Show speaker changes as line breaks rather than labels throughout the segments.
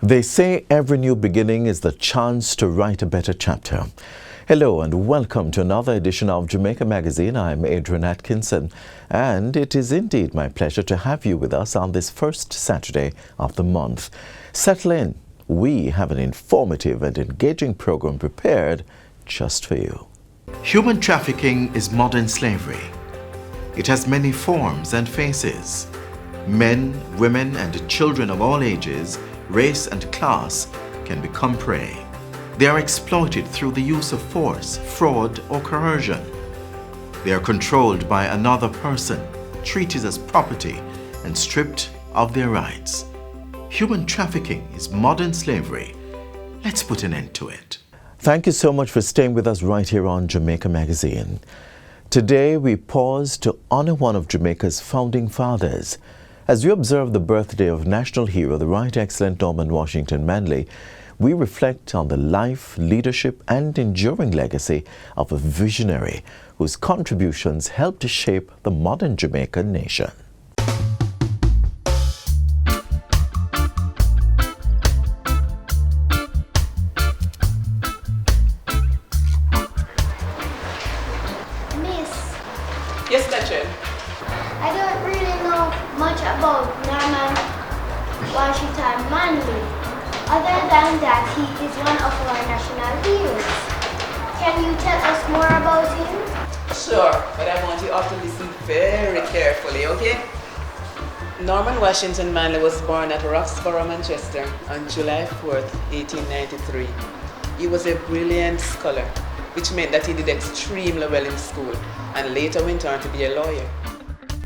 They say every new beginning is the chance to write a better chapter. Hello and welcome to another edition of Jamaica Magazine. I'm Adrian Atkinson, and it is indeed my pleasure to have you with us on this first Saturday of the month. Settle in. We have an informative and engaging program prepared just for you. Human trafficking is modern slavery. It has many forms and faces. Men, women, and children of all ages, race and class can become prey. They are exploited through the use of force, fraud, or coercion. They are controlled by another person, treated as property, and stripped of their rights. Human trafficking is modern slavery. Let's put an end to it. Thank you so much for staying with us right here on Jamaica Magazine. Today we pause to honor one of Jamaica's founding fathers. As we observe the birthday of national hero, the Right Excellent Norman Washington Manley, we reflect on the life, leadership, and enduring legacy of a visionary whose contributions helped to shape the modern Jamaican nation.
Yes, Betcha.
I don't really know much about Norman Washington Manley, other than that he is one of our national heroes. Can you tell us more about him?
Sure, but I want you all to listen very carefully, okay? Norman Washington Manley was born at Roxborough, Manchester on July 4th, 1893. He was a brilliant scholar, which meant that he did extremely well in school and later went on to be a lawyer.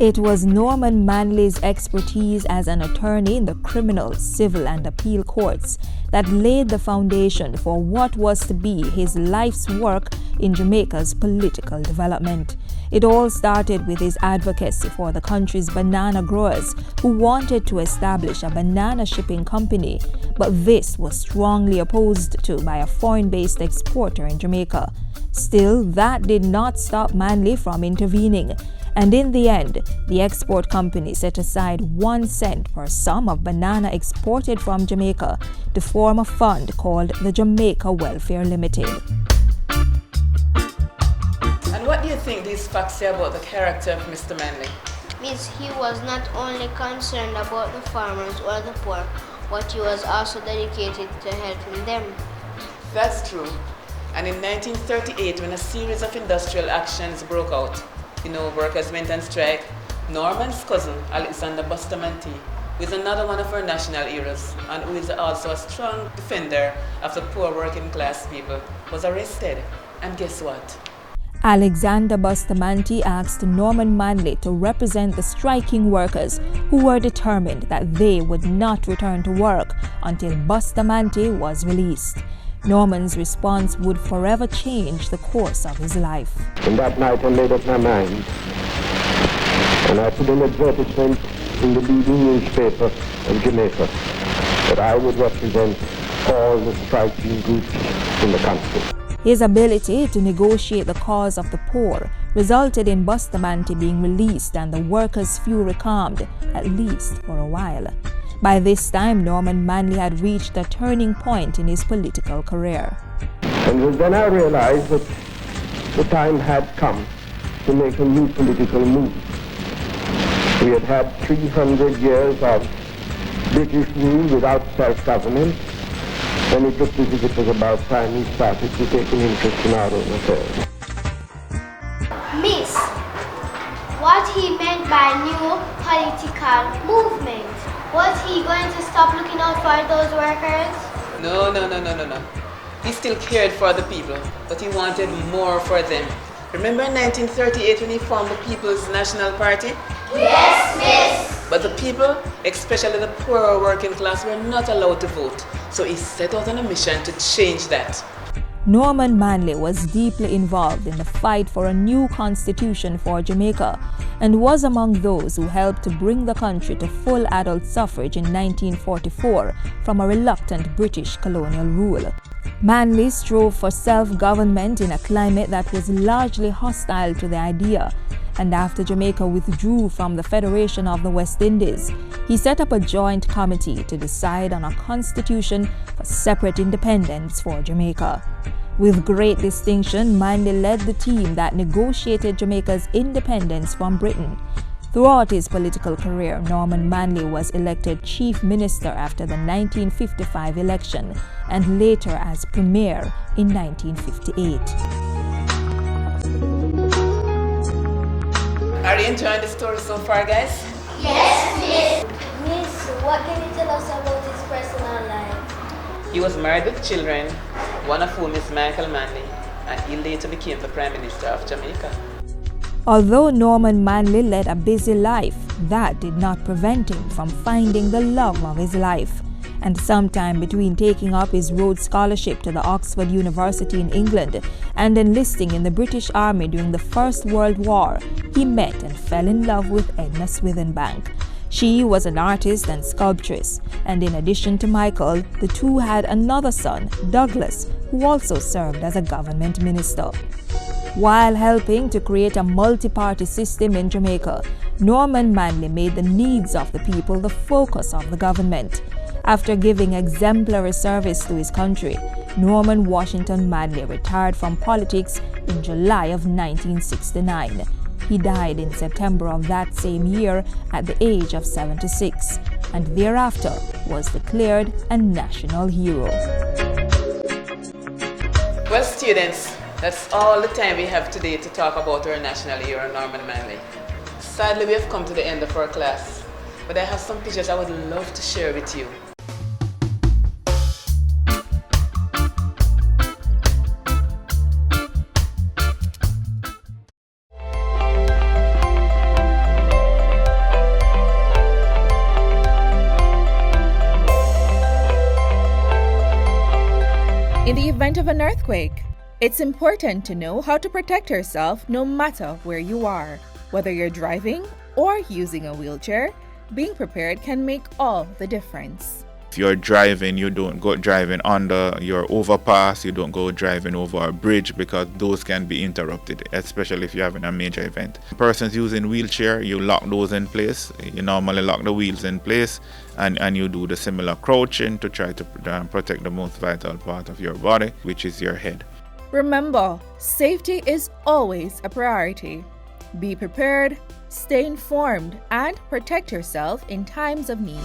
It was Norman Manley's expertise as an attorney in the criminal, civil, and appeal courts that laid the foundation for what was to be his life's work in Jamaica's political development. It all started with his advocacy for the country's banana growers who wanted to establish a banana shipping company, but this was strongly opposed to by a foreign-based exporter in Jamaica. Still, that did not stop Manley from intervening. And in the end, the export company set aside 1 cent per sum of banana exported from Jamaica to form a fund called the Jamaica Welfare Limited.
And what do you think these facts say about the character of Mr. Manley?
Miss, he was not only concerned about the farmers or the poor, but he was also dedicated to helping them.
That's true. And in 1938, when a series of industrial actions broke out, workers went on strike, Norman's cousin, Alexander Bustamante, who is another one of our national heroes and who is also a strong defender of the poor working class people, was arrested. And guess what?
Alexander Bustamante asked Norman Manley to represent the striking workers who were determined that they would not return to work until Bustamante was released. Norman's response would forever change the course of his life.
And that night I made up my mind, and I put an advertisement in the leading newspaper of Jamaica that I would represent all the striking groups in the country.
His ability to negotiate the cause of the poor resulted in Bustamante being released and the workers' fury calmed, at least for a while. By this time, Norman Manley had reached a turning point in his political career.
And it was then I realized that the time had come to make a new political move. We had had 300 years of British rule without self-government, and it looked as if it was about time we started to take an interest in our own affairs.
Miss, what he meant by new political movement? Was he going to stop looking out for those workers?
No. He still cared for the people, but he wanted more for them. Remember in 1938 when he formed the People's National Party?
Yes, miss!
But the people, especially the poorer working class, were not allowed to vote. So he set out on a mission to change that.
Norman Manley was deeply involved in the fight for a new constitution for Jamaica and was among those who helped to bring the country to full adult suffrage in 1944 from a reluctant British colonial rule. Manley strove for self-government in a climate that was largely hostile to the idea, and after Jamaica withdrew from the Federation of the West Indies, he set up a joint committee to decide on a constitution for separate independence for Jamaica. With great distinction, Manley led the team that negotiated Jamaica's independence from Britain. Throughout his political career, Norman Manley was elected Chief Minister after the 1955 election and later as Premier in 1958.
Are you enjoying the story so far, guys?
Yes, Miss. Miss, what can you tell us about his personal life?
He was married with children, one of whom is Michael Manley, and he later became the Prime Minister of Jamaica.
Although Norman Manley led a busy life, that did not prevent him from finding the love of his life. And sometime between taking up his Rhodes Scholarship to the Oxford University in England and enlisting in the British Army during the First World War, he met and fell in love with Edna Swithenbank. She was an artist and sculptress, and in addition to Michael, the two had another son, Douglas, who also served as a government minister. While helping to create a multi-party system in Jamaica, Norman Manley made the needs of the people the focus of the government. After giving exemplary service to his country, Norman Washington Manley retired from politics in July of 1969. He died in September of that same year at the age of 76, and thereafter was declared a national hero.
Well, students, that's all the time we have today to talk about our national hero, Norman Manley. Sadly, we have come to the end of our class, but I have some pictures I would love to share with you.
In the event of an earthquake, it's important to know how to protect yourself no matter where you are. Whether you're driving or using a wheelchair, being prepared can make all the difference.
If you're driving, you don't go driving under your overpass, you don't go driving over a bridge because those can be interrupted, especially if you're having a major event. Persons using wheelchair, you lock those in place. You normally lock the wheels in place and you do the similar crouching to try to protect the most vital part of your body, which is your head.
Remember, safety is always a priority. Be prepared, stay informed, and protect yourself in times of need.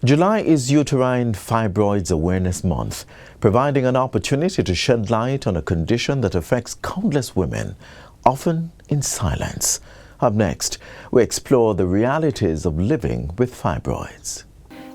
July is Uterine Fibroids Awareness Month, providing an opportunity to shed light on a condition that affects countless women, often in silence. Up next, we explore the realities of living with fibroids.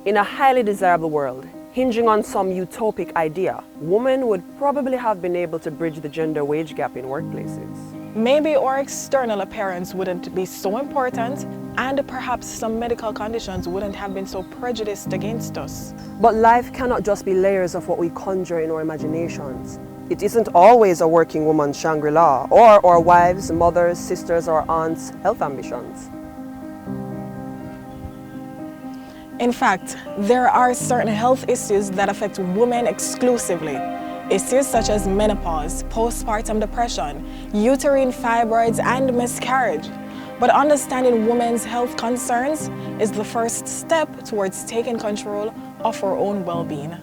In a highly desirable world, hinging on some utopic idea, women would probably have been able to bridge the gender wage gap in workplaces.
Maybe our external appearance wouldn't be so important, and perhaps some medical conditions wouldn't have been so prejudiced against us.
But life cannot just be layers of what we conjure in our imaginations. It isn't always a working woman's Shangri-La, or our wives, mothers, sisters, or aunts' health ambitions.
In fact, there are certain health issues that affect women exclusively. Issues such as menopause, postpartum depression, uterine fibroids, and miscarriage. But understanding women's health concerns is the first step towards taking control of our own well-being.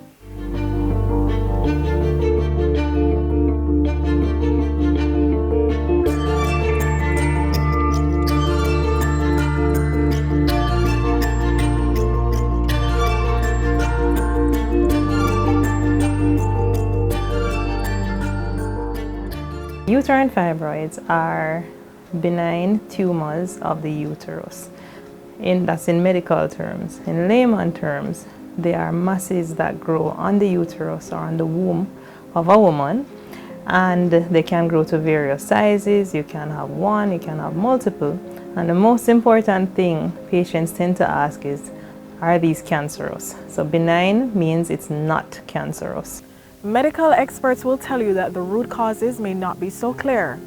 Uterine fibroids are benign tumors of the uterus. That's in medical terms. In layman terms, they are masses that grow on the uterus or on the womb of a woman, and they can grow to various sizes. You can have one, you can have multiple. And the most important thing patients tend to ask is, are these cancerous? So benign means it's not cancerous.
Medical experts will tell you that the root causes may not be so clear,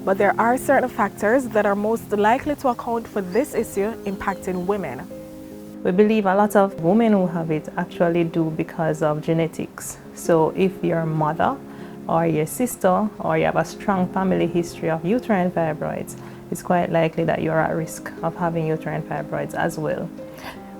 but there are certain factors that are most likely to account for this issue impacting women.
We believe a lot of women who have it actually do because of genetics. So if your mother or your sister or you have a strong family history of uterine fibroids, it's quite likely that you're at risk of having uterine fibroids as well.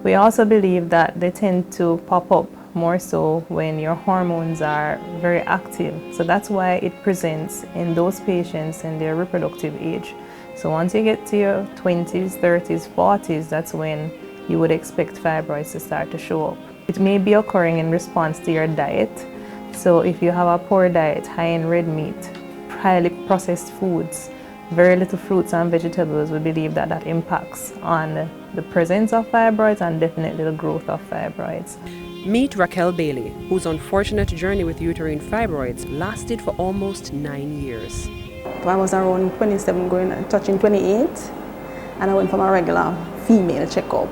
We also believe that they tend to pop up more so when your hormones are very active. So that's why it presents in those patients in their reproductive age. So once you get to your 20s, 30s, 40s, that's when you would expect fibroids to start to show up. It may be occurring in response to your diet. So if you have a poor diet, high in red meat, highly processed foods, very little fruits and vegetables, we believe that that impacts on the presence of fibroids and definitely the growth of fibroids.
Meet Raquel Bailey, whose unfortunate journey with uterine fibroids lasted for almost 9 years.
I was around 27, touching 28, and I went for my regular female checkup.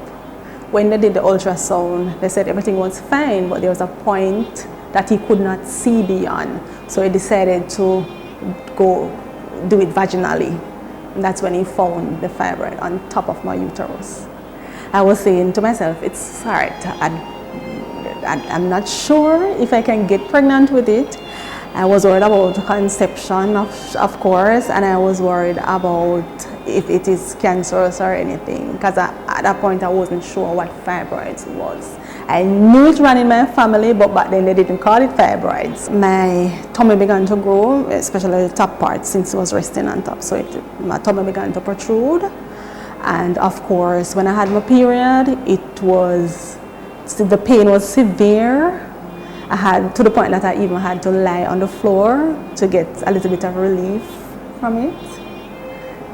When they did the ultrasound, they said everything was fine, but there was a point that he could not see beyond. So he decided to go do it vaginally. And that's when he found the fibroid on top of my uterus. I was saying to myself, it's hard. I'm not sure if I can get pregnant with it. I was worried about conception, of course, and I was worried about if it is cancerous or anything, because at that point I wasn't sure what fibroids was. I knew it ran in my family, but back then they didn't call it fibroids. My tummy began to grow, especially the top part, since it was resting on top, so my tummy began to protrude. And of course, when I had my period, the pain was severe. I had, to the point that I even had to lie on the floor to get a little bit of relief from it.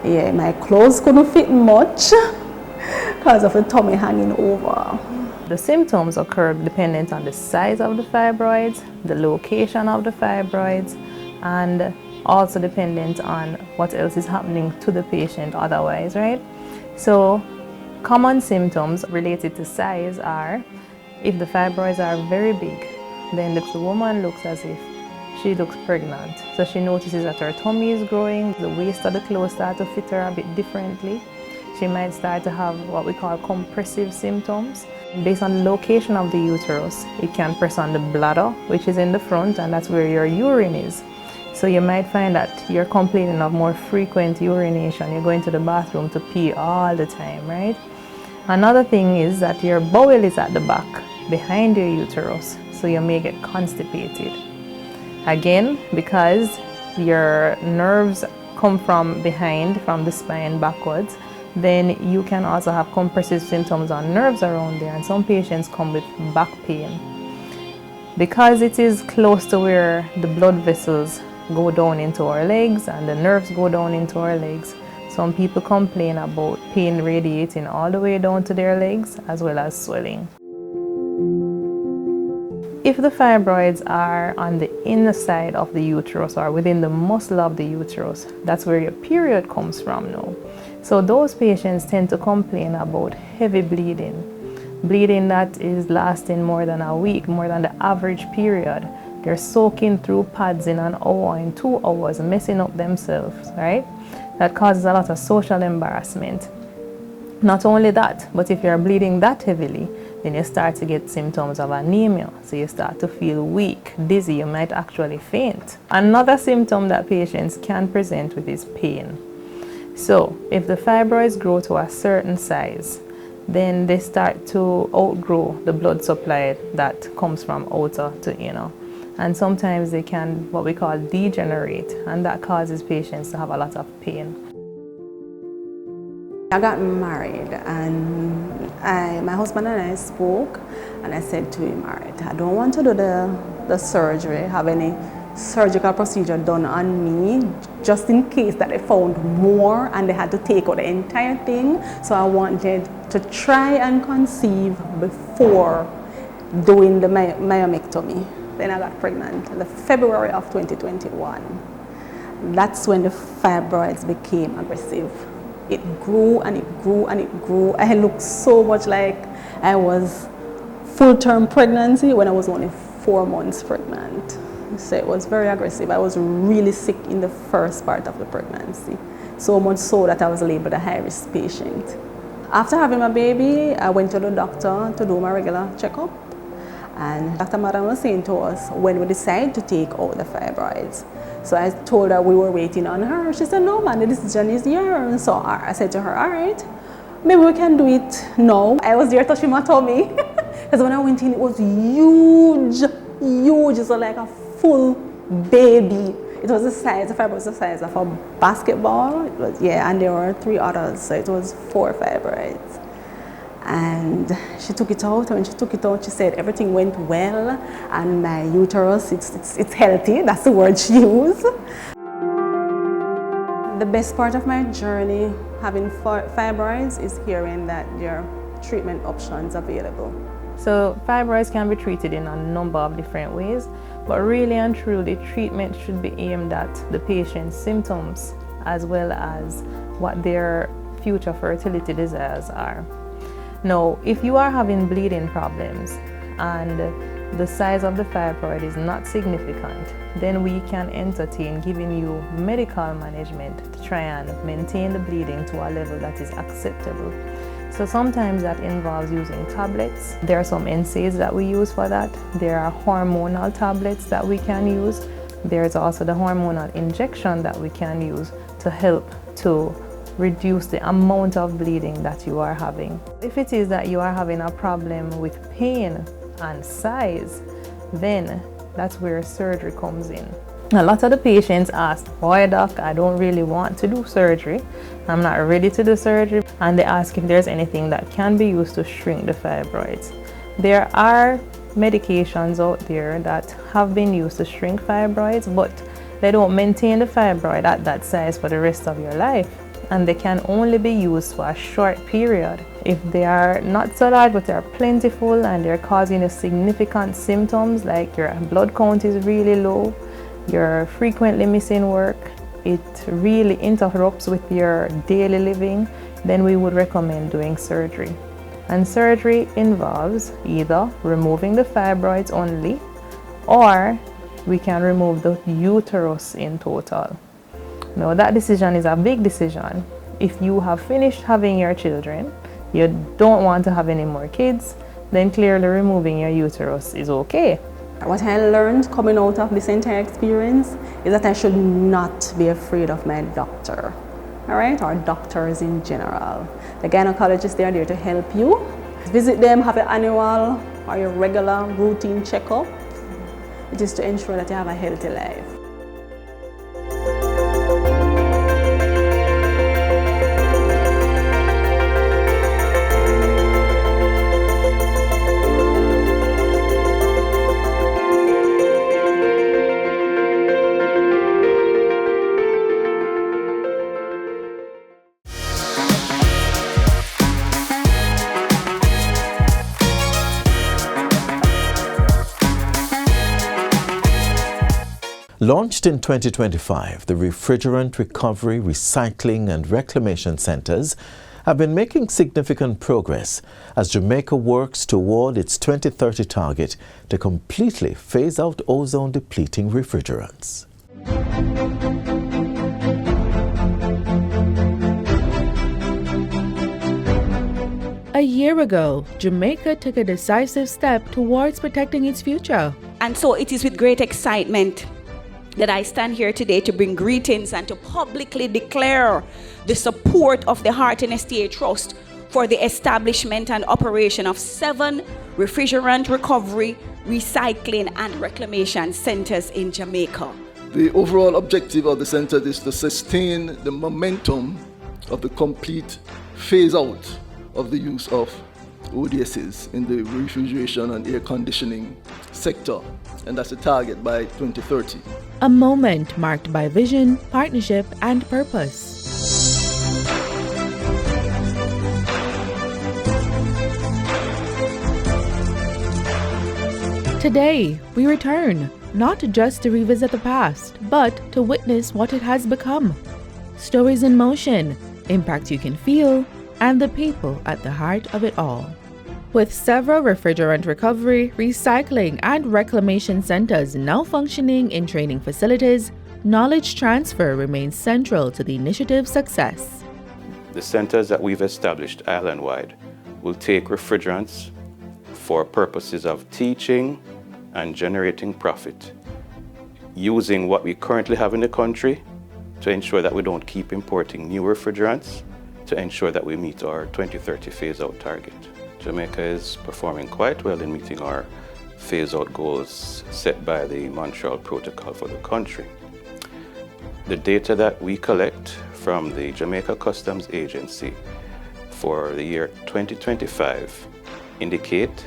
Yeah, my clothes couldn't fit much because of the tummy hanging over.
The symptoms occur dependent on the size of the fibroids, the location of the fibroids, and also dependent on what else is happening to the patient otherwise, right? So common symptoms related to size are, if the fibroids are very big, then the woman looks as if she looks pregnant. So she notices that her tummy is growing, the waist of the clothes start to fit her a bit differently. She might start to have what we call compressive symptoms. Based on the location of the uterus, it can press on the bladder, which is in the front, and that's where your urine is. So you might find that you're complaining of more frequent urination. You're going to the bathroom to pee all the time, right? Another thing is that your bowel is at the back, behind your uterus, so you may get constipated. Again, because your nerves come from behind, from the spine backwards, then you can also have compressive symptoms on nerves around there, and some patients come with back pain. Because it is close to where the blood vessels go down into our legs and the nerves go down into our legs, some people complain about pain radiating all the way down to their legs, as well as swelling. If the fibroids are on the inner side of the uterus or within the muscle of the uterus, that's where your period comes from now. So those patients tend to complain about heavy bleeding. Bleeding that is lasting more than a week, more than the average period. They're soaking through pads in an hour, in 2 hours, messing up themselves, right? That causes a lot of social embarrassment. Not only that, but if you're bleeding that heavily, then you start to get symptoms of anemia. So you start to feel weak, dizzy, you might actually faint. Another symptom that patients can present with is pain. So if the fibroids grow to a certain size, then they start to outgrow the blood supply that comes from outer to inner. And sometimes they can, what we call, degenerate, and that causes patients to have a lot of pain.
I got married, and my husband and I spoke, and I said to him, all right, I don't want to do the surgery, have any surgical procedure done on me, just in case that they found more and they had to take out the entire thing. So I wanted to try and conceive before doing the myomectomy. Then I got pregnant in the February of 2021. That's when the fibroids became aggressive. It grew and it grew and it grew. I looked so much like I was full-term pregnancy when I was only 4 months pregnant. So it was very aggressive. I was really sick in the first part of the pregnancy, so much so that I was labeled a high-risk patient. After having my baby, I went to the doctor to do my regular checkup, and Dr. Madam was saying to us when we decide to take out the fibroids. So I told her we were waiting on her. She said, no man, the decision is yours. So I said to her, all right, maybe we can do it now. I was there touching my tummy, because when I went in, it was huge, huge. It was like a full baby. It was the size, the fiber was the size of a basketball. It was, yeah, and there were 3 others, so it was 4 fibroids. And she took it out, and when she took it out, she said everything went well, and my uterus, it's healthy. That's the word she used. The best part of my journey having fibroids is hearing that there are treatment options available.
So fibroids can be treated in a number of different ways, but really and truly treatment should be aimed at the patient's symptoms as well as what their future fertility desires are. Now, if you are having bleeding problems and the size of the fibroid is not significant, then we can entertain giving you medical management to try and maintain the bleeding to a level that is acceptable. So sometimes that involves using tablets. There are some NSAIDs that we use for that. There are hormonal tablets that we can use. There's also the hormonal injection that we can use to help to reduce the amount of bleeding that you are having. If it is that you are having a problem with pain and size, then that's where surgery comes in. A lot of the patients ask, why doc, I don't really want to do surgery. I'm not ready to do surgery. And they ask if there's anything that can be used to shrink the fibroids. There are medications out there that have been used to shrink fibroids, but they don't maintain the fibroid at that size for the rest of your life. And they can only be used for a short period. If they are not so large but they are plentiful and they're causing you significant symptoms like your blood count is really low, you're frequently missing work, it really interrupts with your daily living, then we would recommend doing surgery. And surgery involves either removing the fibroids only, or we can remove the uterus in total. Now that decision is a big decision. If you have finished having your children, you don't want to have any more kids, then clearly removing your uterus is okay.
What I learned coming out of this entire experience is that I should not be afraid of my doctor, all right, or doctors in general. The gynecologists, they are there to help you. Visit them, have an annual or your regular routine checkup. It is to ensure that you have a healthy life.
Launched in 2025, the Refrigerant Recovery, Recycling and Reclamation Centers have been making significant progress as Jamaica works toward its 2030 target to completely phase out ozone-depleting refrigerants.
A year ago, Jamaica took a decisive step towards protecting its future.
And so it is with great excitement that I stand here today to bring greetings and to publicly declare the support of the Heart and STA Trust for the establishment and operation of 7 refrigerant recovery, recycling and reclamation centers in Jamaica.
The overall objective of the center is to sustain the momentum of the complete phase out of the use of ODSs in the refrigeration and air conditioning sector, and that's a target by 2030.
A moment marked by vision, partnership, and purpose. Today, we return, not just to revisit the past, but to witness what it has become. Stories in motion, impact you can feel, and the people at the heart of it all. With several refrigerant recovery, recycling, and reclamation centers now functioning in training facilities, knowledge transfer remains central to the initiative's success.
The centers that we've established island-wide will take refrigerants for purposes of teaching and generating profit, using what we currently have in the country to ensure that we don't keep importing new refrigerants, to ensure that we meet our 2030 phase-out target. Jamaica is performing quite well in meeting our phase-out goals set by the Montreal Protocol for the country. The data that we collect from the Jamaica Customs Agency for the year 2025 indicate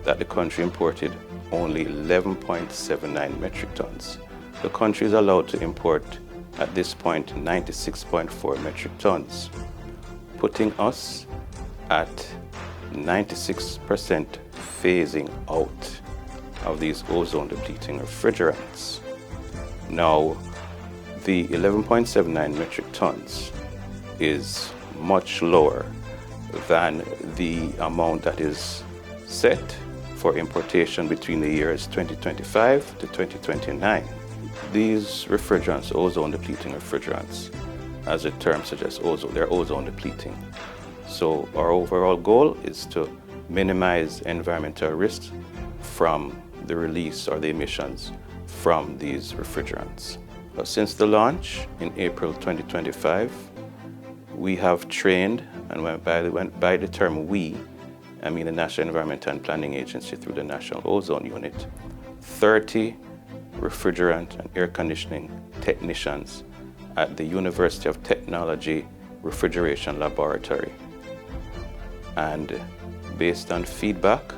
that the country imported only 11.79 metric tons. The country is allowed to import at this point 96.4 metric tons, putting us at 96% phasing out of these ozone-depleting refrigerants. Now, the 11.79 metric tons is much lower than the amount that is set for importation between the years 2025 to 2029. These refrigerants, ozone-depleting refrigerants, as the term suggests, they're ozone-depleting. So our overall goal is to minimize environmental risks from the release or the emissions from these refrigerants. Since the launch in April 2025, we have trained, and by the term we, I mean the National Environment and Planning Agency through the National Ozone Unit, 30 refrigerant and air conditioning technicians at the University of Technology Refrigeration Laboratory. And based on feedback,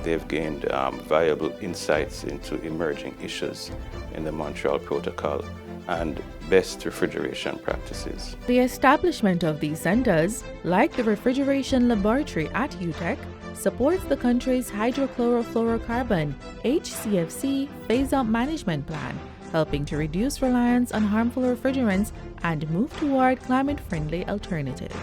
they've gained valuable insights into emerging issues in the Montreal Protocol and best refrigeration practices.
The establishment of these centers, like the Refrigeration Laboratory at UTEC, supports the country's hydrochlorofluorocarbon HCFC phase-out management plan, helping to reduce reliance on harmful refrigerants and move toward climate-friendly alternatives.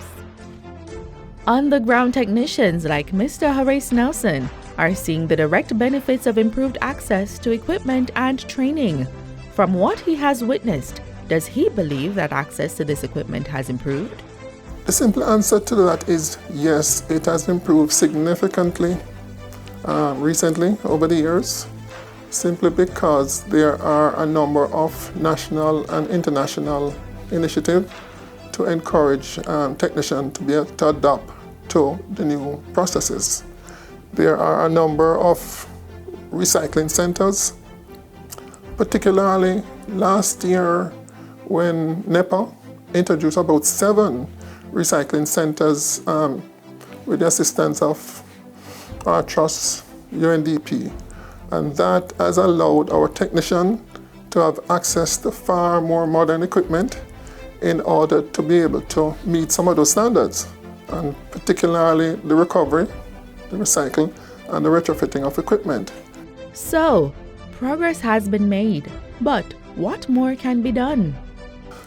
On-the-ground technicians like Mr. Horace Nelson are seeing the direct benefits of improved access to equipment and training. From what he has witnessed, does he believe that access to this equipment has improved?
The simple answer to that is yes, it has improved significantly recently over the years, simply because there are a number of national and international initiatives to encourage technicians to be able to adapt to the new processes. There are a number of recycling centers, particularly last year when NEPA introduced about 7 recycling centers with the assistance of our trust, UNDP. And that has allowed our technicians to have access to far more modern equipment in order to be able to meet some of those standards, and particularly the recovery, the recycling, and the retrofitting of equipment.
So, progress has been made, but what more can be done?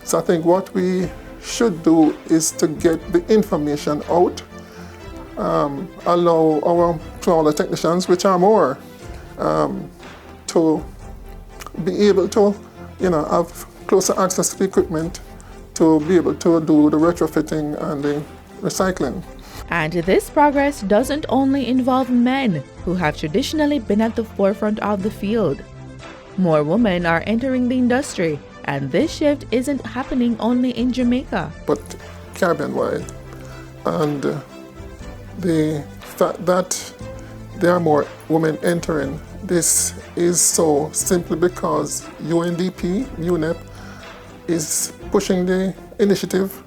So I think what we should do is to get the information out, allow our smaller technicians, which are more, to be able to, have closer access to the equipment, to be able to do the retrofitting and the recycling.
And this progress doesn't only involve men who have traditionally been at the forefront of the field. More women are entering the industry, and this shift isn't happening only in Jamaica,
but Caribbean-wide. And the fact that there are more women entering, this is so simply because UNDP, UNEP, is pushing the initiative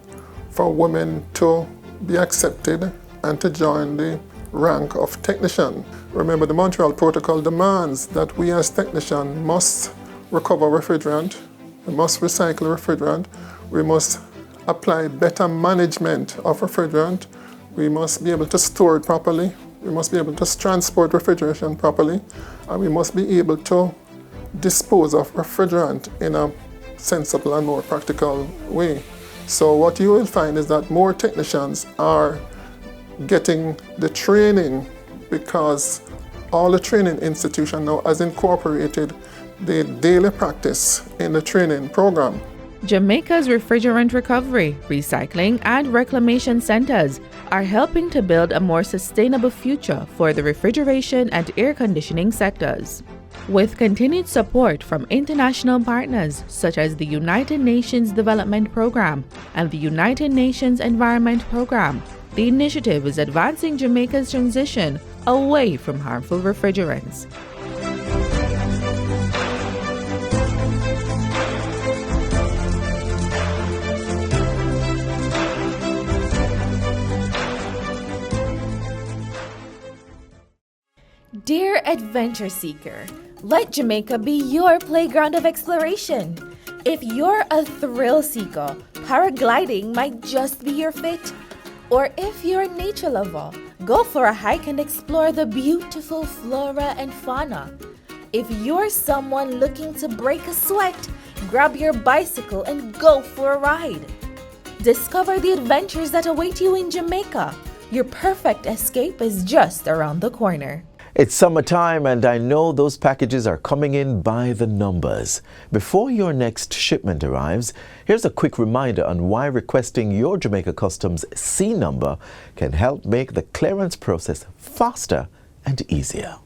for women to be accepted and to join the rank of technician. Remember, the Montreal Protocol demands that we as technicians must recover refrigerant, we must recycle refrigerant, we must apply better management of refrigerant, we must be able to store it properly, we must be able to transport refrigeration properly, and we must be able to dispose of refrigerant in a sensible and more practical way. So what you will find is that more technicians are getting the training, because all the training institution now has incorporated the daily practice in the training program.
Jamaica's refrigerant recovery, recycling, and reclamation centers are helping to build a more sustainable future for the refrigeration and air conditioning sectors. With continued support from international partners such as the United Nations Development Programme and the United Nations Environment Programme, the initiative is advancing Jamaica's transition away from harmful refrigerants.
Dear adventure seeker, let Jamaica be your playground of exploration. If you're a thrill seeker, paragliding might just be your fit. Or if you're a nature lover, go for a hike and explore the beautiful flora and fauna. If you're someone looking to break a sweat, grab your bicycle and go for a ride. Discover the adventures that await you in Jamaica. Your perfect escape is just around the corner.
It's summertime, and I know those packages are coming in by the numbers. Before your next shipment arrives, here's a quick reminder on why requesting your Jamaica Customs C number can help make the clearance process faster and easier.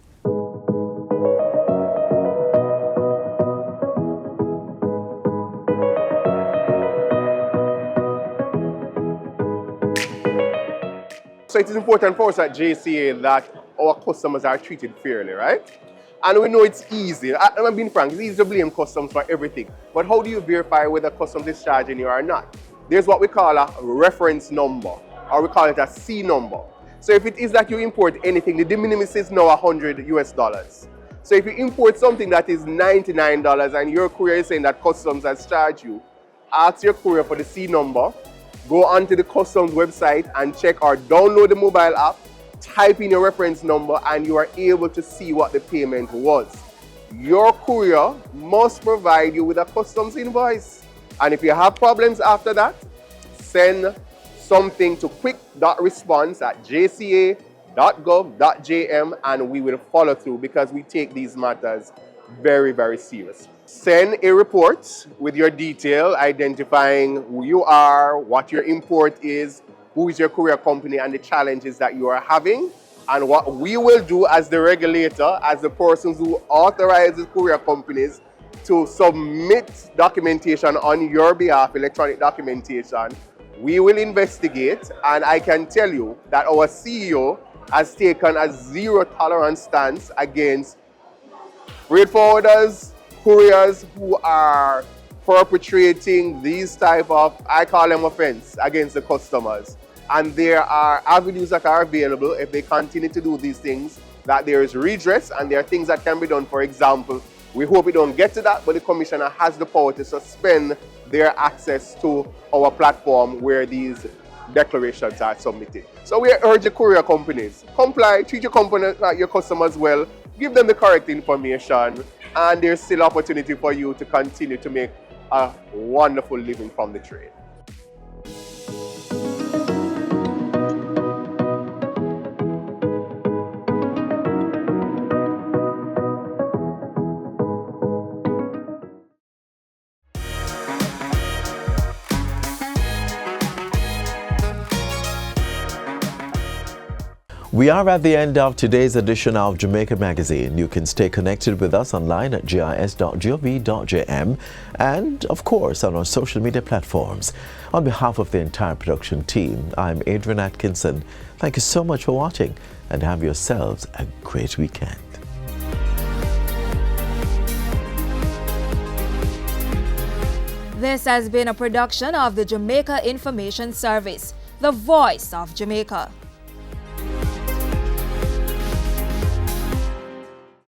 So it is important for us at JCA that our customers are treated fairly, right? And we know it's easy. I'm being frank, it's easy to blame customs for everything. But how do you verify whether customs is charging you or not? There's what we call a reference number, or we call it a C number. So if it is that you import anything, the de minimis is now $100 US. So if you import something that is $99 and your courier is saying that customs has charged you, ask your courier for the C number, go onto the customs website and check or download the mobile app, type in your reference number, and you are able to see what the payment was. Your courier must provide you with a customs invoice. And if you have problems after that, send something to quick.response@jca.gov.jm and we will follow through, because we take these matters very, very serious. Send a report with your detail identifying who you are, what your import is, who is your courier company, and the challenges that you are having. And what we will do as the regulator, as the persons who authorize the courier companies to submit documentation on your behalf, electronic documentation, we will investigate. And I can tell you that our CEO has taken a zero-tolerance stance against freight forwarders, couriers who are perpetrating these type of, I call them offense, against the customers. And there are avenues that are available if they continue to do these things, that there is redress and there are things that can be done. For example, we hope we don't get to that, but the commissioner has the power to suspend their access to our platform where these declarations are submitted. So we urge the courier companies, comply, treat your customers well, give them the correct information, and there's still opportunity for you to continue to make a wonderful living from the trade.
We are at the end of today's edition of Jamaica Magazine. You can stay connected with us online at jis.gov.jm and, of course, on our social media platforms. On behalf of the entire production team, I'm Adrian Atkinson. Thank you so much for watching, and have yourselves a great weekend.
This has been a production of the Jamaica Information Service, the voice of Jamaica.